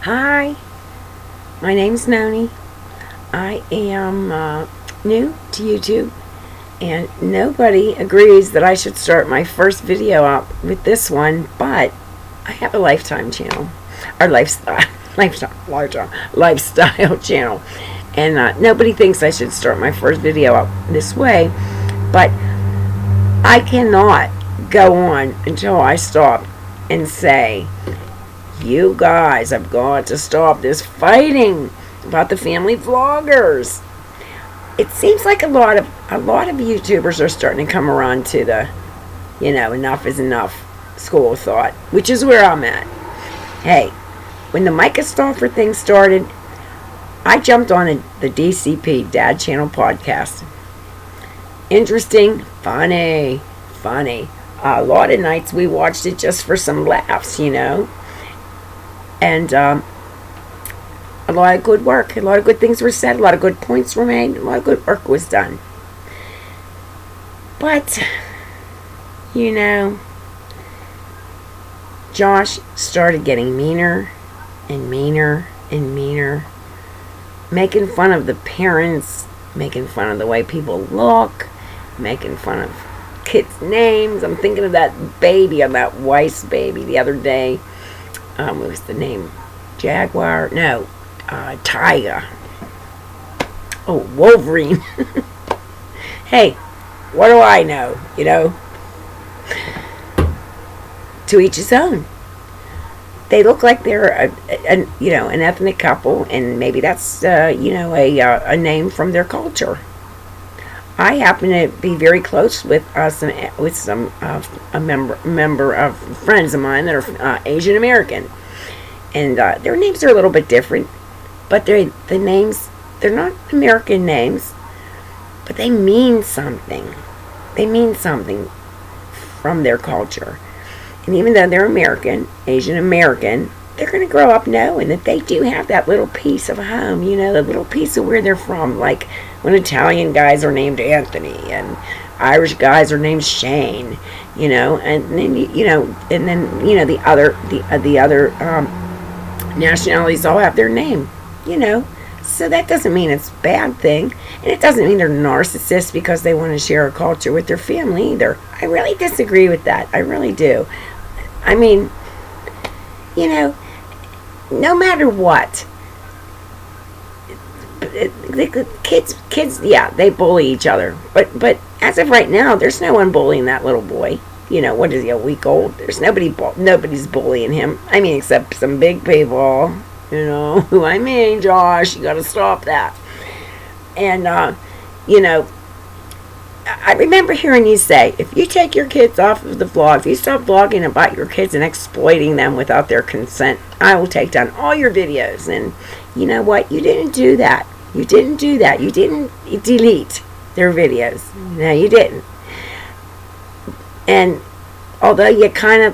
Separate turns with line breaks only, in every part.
Hi, my name's Noni. I am new to YouTube, and nobody agrees that I should start my first video up with this one, but I have a lifetime channel, or lifestyle channel, and nobody thinks I should start my first video up this way, but I cannot go on until I stop and say, you guys have got to stop this fighting about the family vloggers. It seems like a lot of YouTubers are starting to come around to the, enough is enough school of thought, which is where I'm at. Hey, when the Micah Stauffer thing started, I jumped on the DCP Dad Channel podcast. Interesting, funny. A lot of nights we watched it just for some laughs, And a lot of good work, a lot of good things were said, a lot of good points were made, a lot of good work was done. But, Josh started getting meaner and meaner and meaner, making fun of the parents, making fun of the way people look, making fun of kids' names. I'm thinking of that baby, on that Weiss baby the other day. What was the name? Jaguar? No. Tiger. Oh, Wolverine. Hey, what do I know? To each his own. They look like they're an ethnic couple, and maybe that's a name from their culture. I happen to be very close with some a member of friends of mine that are Asian American, and their names are a little bit different, but the names, they're not American names, but they mean something. They mean something from their culture, and even though they're Asian American, they're going to grow up knowing that they do have that little piece of home, the little piece of where they're from. Like when Italian guys are named Anthony and Irish guys are named Shane, and then the other nationalities all have their name, So that doesn't mean it's a bad thing, and it doesn't mean they're narcissists because they want to share a culture with their family either. I really disagree with that. I really do. I mean, no matter what, kids, yeah, they bully each other. But as of right now, there's no one bullying that little boy. What is he, a week old? There's nobody's bullying him. I mean, except some big people. Who I mean, Josh, you got to stop that. And I remember hearing you say, if you take your kids off of the vlog, if you stop vlogging about your kids and exploiting them without their consent, I will take down all your videos. And you know what? You didn't do that. You didn't delete their videos. No, you didn't. And although you kind of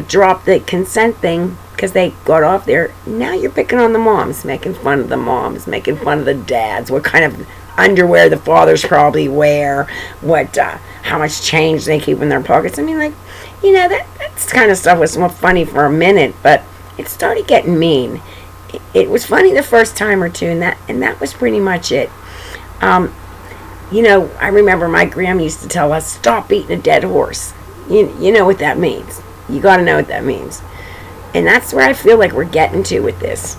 dropped the consent thing because they got off there, now you're picking on the moms, making fun of the moms, making fun of the dads, what kind of underwear the fathers probably wear, how much change they keep in their pockets. I mean, that's kind of stuff was more funny for a minute, but it started getting mean. It was funny the first time or two, and that was pretty much it. I remember my grandma used to tell us, stop eating a dead horse. You know what that means. You got to know what that means. And that's where I feel like we're getting to with this.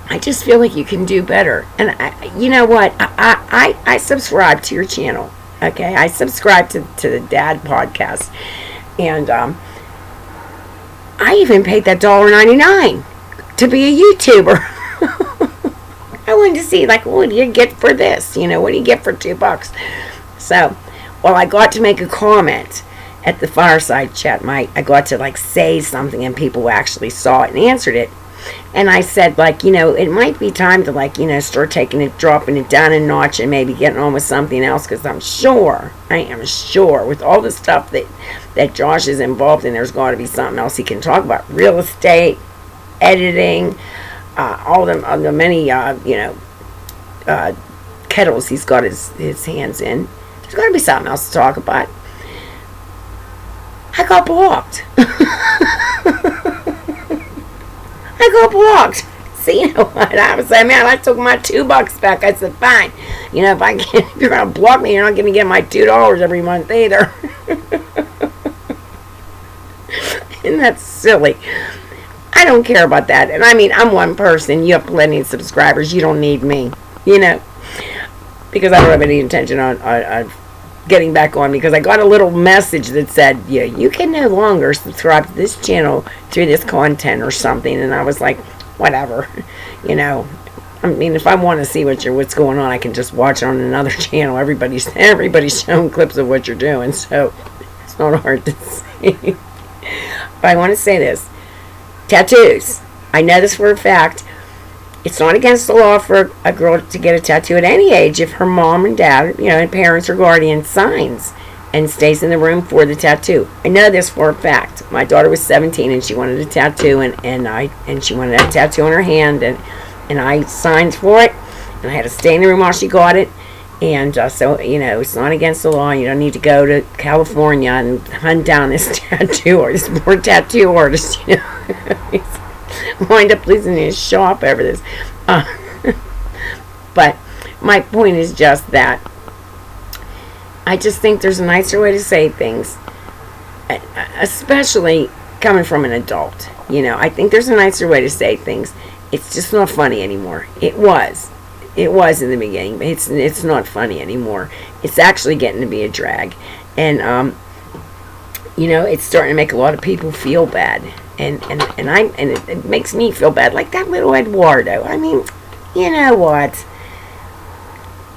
I just feel like you can do better. And you know what? I subscribe to your channel. Okay? I subscribe to the Dad podcast. And I even paid that $1.99 to be a YouTuber. I wanted to see, what do you get for this? What do you get for $2? So, I got to make a comment at the fireside chat. I got to say something, and people actually saw it and answered it. And I said, it might be time to, start dropping it down a notch and maybe getting on with something else, because I am sure, with all the stuff that Josh is involved in, there's got to be something else he can talk about. Real estate, editing, all the many, kettles he's got his hands in. There's got to be something else to talk about. I got blocked. I got blocked. See, you know what? I was like, man, I took my $2 back. I said, fine. You know, if you're going to block me, you're not going to get my $2 every month either. And that's silly. I don't care about that. And I mean, I'm one person. You have plenty of subscribers. You don't need me, you know, because I don't have any intention on getting back on, because I got a little message that said, yeah, you can no longer subscribe to this channel through this content or something. And I was like, whatever, you know. I mean, if I want to see what's going on, I can just watch it on another channel. Everybody's showing clips of what you're doing, so it's not hard to see. But I want to say this. Tattoos. I know this for a fact. It's not against the law for a girl to get a tattoo at any age if her mom and dad, you know, and parents or guardian signs and stays in the room for the tattoo. I know this for a fact. My daughter was 17 and she wanted a tattoo, and she wanted a tattoo on her hand, and I signed for it, and I had to stay in the room while she got it. And so, you know, it's not against the law. You don't need to go to California and hunt down this tattoo or this poor tattoo artist, you know. Wind up losing his shop over this. But my point is just that I just think there's a nicer way to say things, especially coming from an adult. You know, I think there's a nicer way to say things. It's just not funny anymore. It was in the beginning, but it's not funny anymore. It's actually getting to be a drag, and you know, it's starting to make a lot of people feel bad, and it makes me feel bad. Like that little Eduardo. I mean, you know what?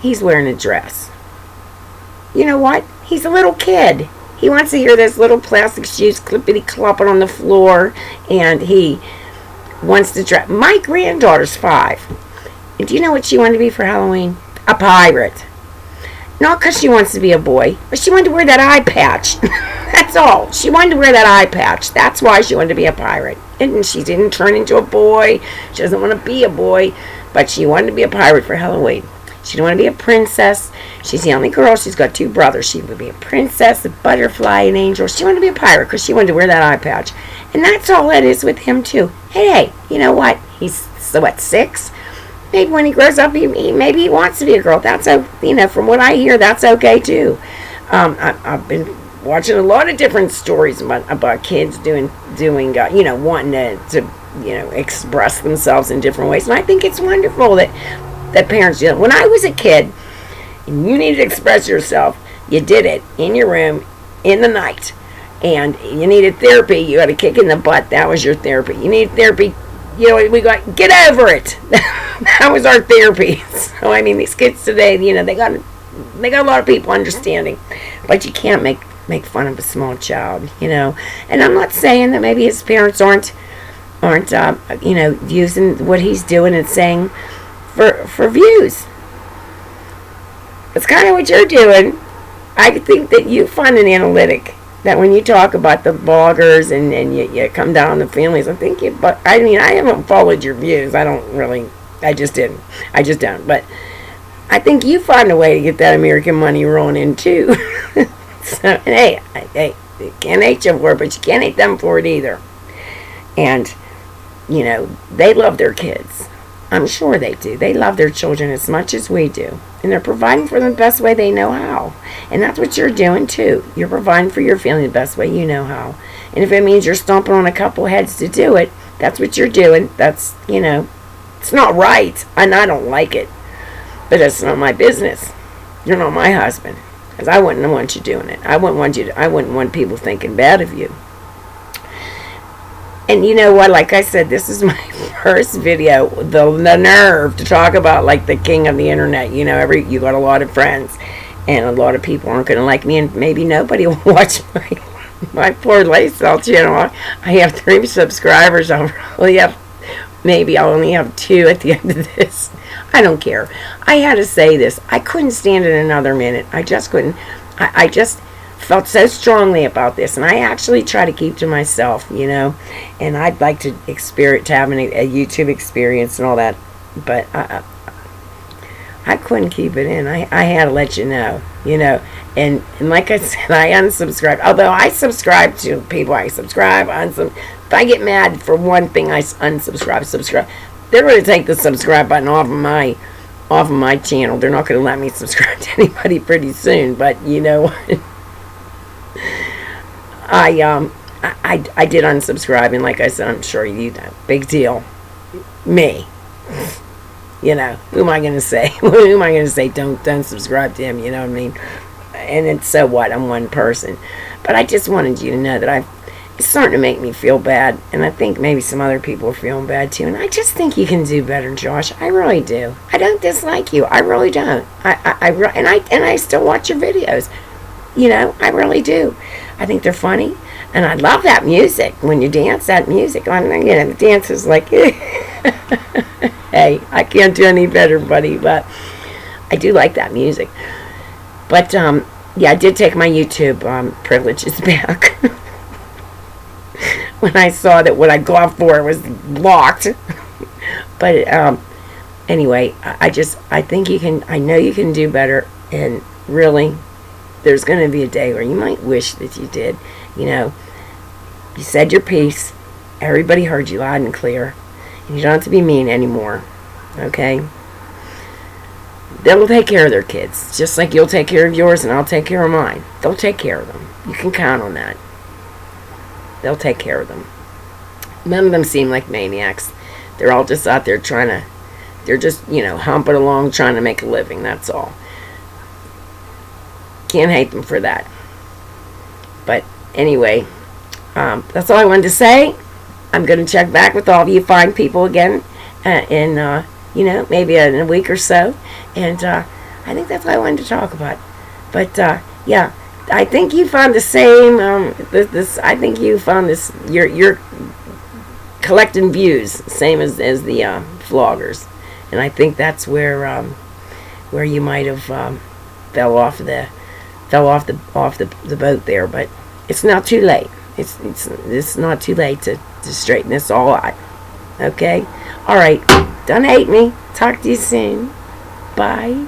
He's wearing a dress. You know what? He's a little kid. He wants to hear those little plastic shoes clippity clopping on the floor, and he wants to dress. My granddaughter's 5. And do you know what she wanted to be for Halloween? A pirate. Not because she wants to be a boy, but she wanted to wear that eye patch. That's all. She wanted to wear that eye patch. That's why she wanted to be a pirate. And she didn't turn into a boy. She doesn't want to be a boy, but she wanted to be a pirate for Halloween. She didn't want to be a princess. She's the only girl. She's got 2 brothers. She would be a princess, a butterfly, an angel. She wanted to be a pirate because she wanted to wear that eye patch. And that's all it is with him, too. Hey, you know what? He's, 6? Maybe when he grows up, maybe he wants to be a girl. That's, you know, from what I hear, that's okay, too. I've been watching a lot of different stories about kids doing you know, wanting to, you know, express themselves in different ways. And I think it's wonderful that parents do that. When I was a kid, and you needed to express yourself, you did it in your room, in the night. And you needed therapy, you had a kick in the butt, that was your therapy. You needed therapy, you know, we got, get over it. That was our therapy. So, I mean, these kids today, you know, they got a lot of people understanding. But you can't make fun of a small child, you know. And I'm not saying that maybe his parents aren't you know, using what he's doing and saying for views. That's kind of what you're doing. I think that you find an analytic that when you talk about the bloggers and you come down on the families, I think but I mean, I haven't followed your views. I just don't. But I think you find a way to get that American money rolling in too. So, and hey, you can't hate you for it, but you can't hate them for it either. And, you know, they love their kids. I'm sure they do. They love their children as much as we do. And they're providing for them the best way they know how. And that's what you're doing, too. You're providing for your family the best way you know how. And if it means you're stomping on a couple heads to do it, that's what you're doing. That's, you know, it's not right. And I don't like it. But it's not my business. You're not my husband. Because I wouldn't want you doing it. I wouldn't want people thinking bad of you. And you know what, like I said, this is my first video, the nerve to talk about like the king of the internet. You know, you got a lot of friends, and a lot of people aren't going to like me, and maybe nobody will watch my poor lifestyle channel. I have 3 subscribers. I'll only have 2 at the end of this. I don't care. I had to say this. I couldn't stand it another minute. I just couldn't. I just felt so strongly about this, and I actually try to keep to myself, you know, and I'd like to experience having a YouTube experience and all that, but I couldn't keep it in. I had to let you know, And like I said, I unsubscribed. Although I subscribe to people, I subscribe. If I get mad for one thing, I unsubscribe. Subscribe. They're going to take the subscribe button off of my channel. They're not going to let me subscribe to anybody pretty soon. But you know what? I did unsubscribe, and like I said, I'm sure you know. Big deal. Me. Who am I going to say? Who am I going to say don't subscribe to him, you know what I mean? And it's so what? I'm one person. But I just wanted you to know that it's starting to make me feel bad, and I think maybe some other people are feeling bad too, and I just think you can do better, Josh. I really do. I don't dislike you. I really don't. I still watch your videos. I really do. I think they're funny, and I love that music. When you dance, that music, the dance is like, hey, I can't do any better, buddy, but I do like that music. But, yeah, I did take my YouTube privileges back when I saw that what I got for it was blocked. But, anyway, I think I know you can do better, and really, there's going to be a day where you might wish that you did. You said your piece. Everybody heard you loud and clear. And you don't have to be mean anymore. Okay? They'll take care of their kids. Just like you'll take care of yours and I'll take care of mine. They'll take care of them. You can count on that. They'll take care of them. None of them seem like maniacs. They're all just out there they're just, humping along trying to make a living. That's all. Can't hate them for that. But anyway, that's all I wanted to say. I'm going to check back with all of you fine people again in, maybe in a week or so. And I think that's all I wanted to talk about. But, yeah, I think you found the same, I think you found this, you're collecting views, same as the vloggers. And I think that's where you might have fell off the boat there, but it's not too late. It's not too late to straighten this all out. Okay? All right. Don't hate me. Talk to you soon. Bye.